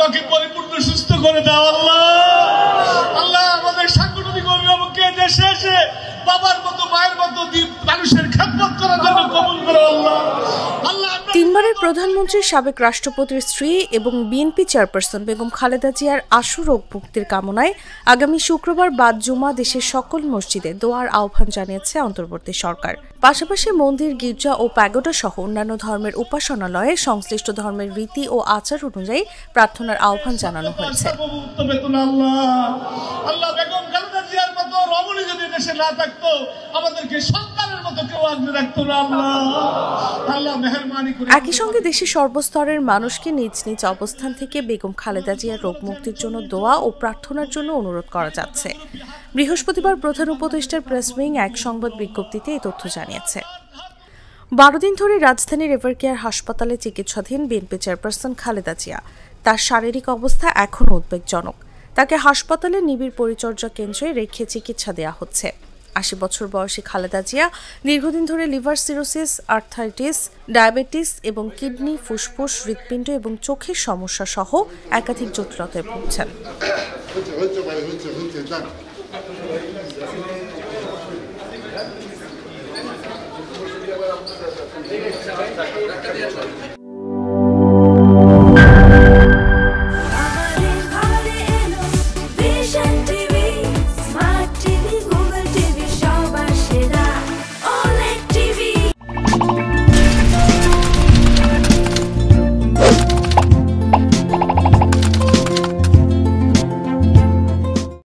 আম্মাকে পরিপূর্ণ সুস্থ করে দাও আল্লাহ। আল্লাহ আমাদের সাংগঠনিক অভিভাবককে দেশে এসে বাবার মতো মায়ের মতো মানুষের খেদমত করার জন্য কবুল করো আল্লাহ। তিনবারের প্রধানমন্ত্রী সাবেক রাষ্ট্রপতির স্ত্রী এবং বিএনপি চেয়ারপারসন বেগম খালেদা জিয়ার আশু রোগ মুক্তির কামনায় আগামী শুক্রবার বাদ জুমা দেশের সকল মসজিদে দোয়ার আহ্বান জানিয়েছে অন্তর্বর্তী সরকার। পাশাপাশি মন্দির, গির্জা ও প্যাগোডা সহ অন্যান্য ধর্মের উপাসনালয়ে সংশ্লিষ্ট ধর্মের রীতি ও আচার অনুযায়ী প্রার্থনার আহ্বান জানানো হয়েছে। একই সঙ্গে দেশের সর্বস্তরের মানুষকে নিজ নিজ অবস্থান থেকে বেগম খালেদা জিয়ার রোগ মুক্তির জন্য দোয়া ও প্রার্থনার জন্য অনুরোধ করা যাচ্ছে। বৃহস্পতিবার প্রধান উপদেষ্টার প্রেস উইং এক সংবাদ বিজ্ঞপ্তিতে এই তথ্য জানিয়েছে। 12 দিন ধরে রাজধানীর এভারকেয়ার হাসপাতালে চিকিৎসাধীন বিএনপি চেয়ারপারসন খালেদা জিয়া। তার শারীরিক অবস্থা এখনও উদ্বেগজনক। তাকে হাসপাতালে নিবিড় পরিচর্যা কেন্দ্রে রেখে চিকিৎসা দেওয়া হচ্ছে। 80 বছর বয়সী খালেদা জিয়া দীর্ঘদিন ধরে লিভার সিরোসিস, আর্থাইটিস, ডায়াবেটিস এবং কিডনি, ফুসফুস, হৃৎপিণ্ড এবং চোখের সমস্যা সহ একাধিক জটিলতায় ভুগছেন।